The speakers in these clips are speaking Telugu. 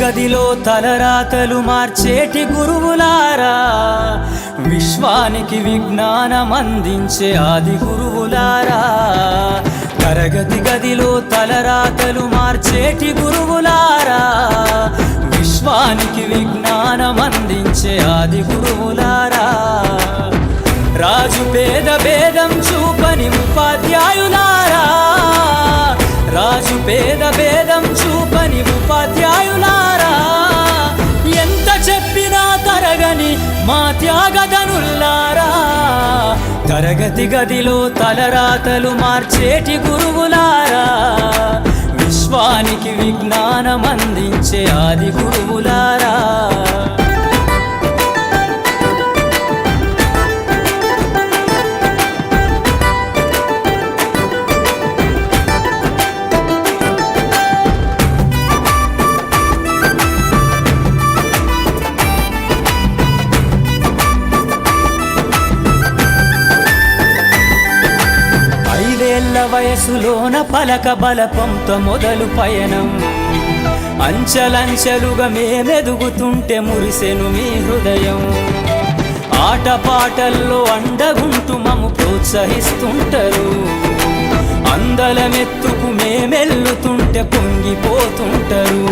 గదిలో తలరాతలు మార్చేటి గురువులారా, విశ్వానికి విజ్ఞానం అందించే ఆది గురువులారా. తరగతి గదిలో తలరాతలు మార్చేటి గురువులారా, విశ్వానికి విజ్ఞానం అందించే ఆది గురువులారా. రాజు పేద భేదం చూపని ఉపాధ్యాయులారా, రాజు పేద భేదం చూపని ఉపాధ్యాయులారా. ఎంత చెప్పినా తరగని మా త్యాగధనుల్లారా, తరగతి గదిలో తలరాతలు మార్చేటి గురువులారా, విశ్వానికి విజ్ఞానం అందించే ఆది గురువులారా. వయసులోన పలక బలపంతో మొదలు పయనం, అంచలంచెలుగా మేమెదుగుతుంటే మురిసెను మీ హృదయం. ఆటపాటల్లో అండగుంటూ మము ప్రోత్సహిస్తుంటారు, అందలమెత్తుకు మేమెల్లుతుంటే పొంగిపోతుంటారు.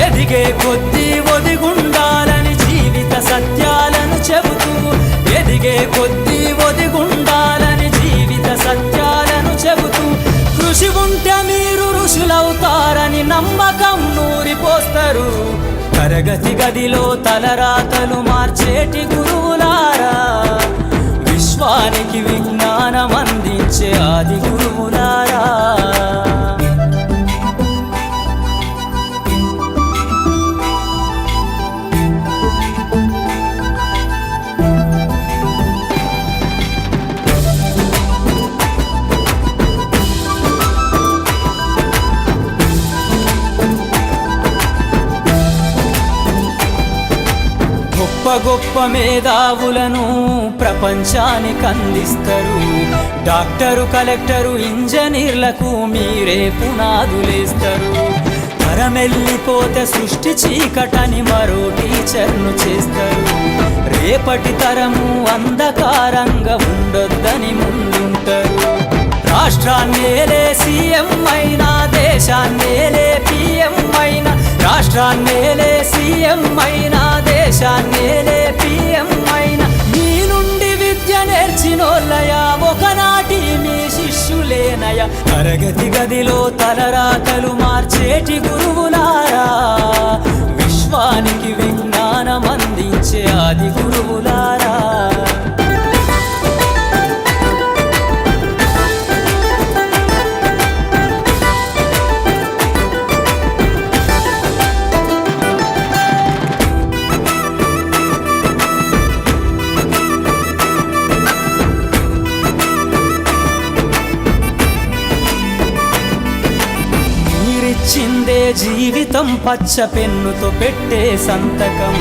ఎదిగే కొద్దీ ఒదిగుండాలని జీవిత సత్యాలను చెబుతూ, ఎదిగే కొద్దీ ఒదిగుండాలని జీవిత సత్యాలను చెబుతూ, కృషి ఉంటే మీరు ఋషులవుతారని నమ్మకం నూరిపోస్తారు. తరగతి గదిలో తలరాతలు మార్చేటి గురువులారా, విశ్వానికి విజ్ఞానం అందించే ఆది గురువులారా. గొప్ప గొప్ప మేధావులను ప్రపంచానికి అందిస్తారు. డాక్టరు, కలెక్టరు, ఇంజనీర్లకు మీరే పునాదులేస్తారు. తరమెల్లిపోతే సృష్టి చీకటని మరో టీచర్ను చేస్తారు. రేపటి తరము అంధకారంగా ఉండొద్దని ముందుంటారు. రాష్ట్రాన్నేలే సీఎం అయినా, దేశాన్నేలే పిఎం అయినా, రాష్ట్రాన్నేలే సీఎం అయినా, దేశాన్నేలే పిఎం అయినా, మీ నుండి విద్య నేర్చినోళ్ళయా, ఒకనాటి మీ శిష్యులేనయా. తరగతి గదిలో తలరాతలు మార్చేటి గురువులారా, విశ్వానికి విజ్ఞానం అందించే ఆది గురువులారా. చిందే జీవితం పచ్చ పెన్నుతో పెట్టే సంతకం,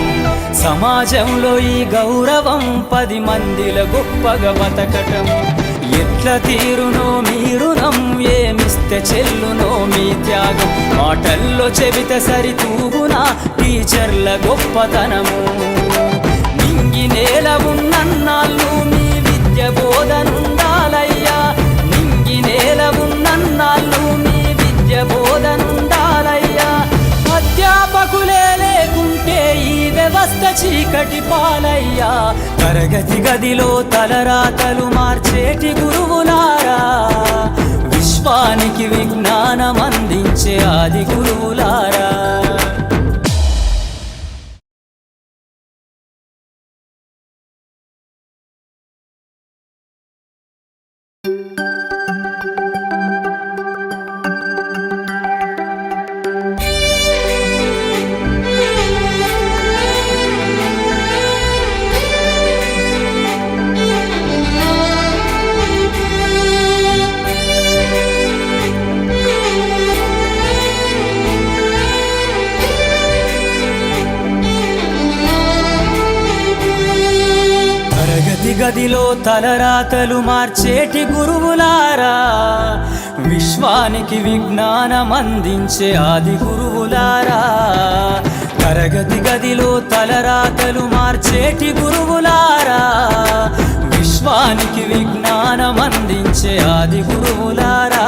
సమాజంలో ఈ గౌరవం 10 మందిల గొప్పగా బతకటం. ఎట్ల తీరునో మీ రుణం, ఏమిస్తే చెల్లునో మీ త్యాగం. మాటల్లో చెబితే సరితూగునా టీచర్ల గొప్పతనము. నింగి నేల ఉన్నన్నాళ్ళు మీ విద్య బోధనుండాలయ్యా, నింగి నేల ఉన్నన్నాళ్ళు మీ విద్య బోధనుండాలయ్యా. అధ్యాపకులే లేకుంటే ఈ వ్యవస్థ చీకటి పాలయ్యా. తరగతి గదిలో తలరాతలు మార్చేటి గురువులారా, విశ్వానికి విజ్ఞానం అందించే ఆది గురువులారా. గదిలో తలరాతలు మార్చేటి గురువులారా, విశ్వానికి విజ్ఞానం అందించే ఆది గురువులారా. తరగతి గదిలో తలరాతలు మార్చేటి గురువులారా, విశ్వానికి విజ్ఞానం అందించే ఆది గురువులారా.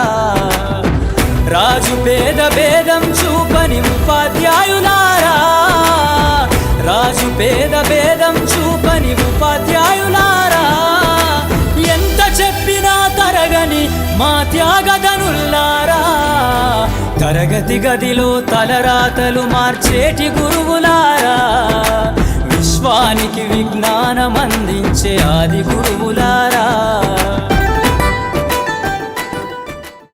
రాజు పేద భేదం చూపని ఉపాధ్యాయులారా, రాజు పేద భేదం చూపని ఉపాధ్యాయులారా. ఎంత చెప్పినా తరగని మా త్యాగధనుల్లారా, తరగతి గదిలో తలరాతలు మార్చేటి గురువులారా, విశ్వానికి విజ్ఞానం అందించే ఆది గురువులారా.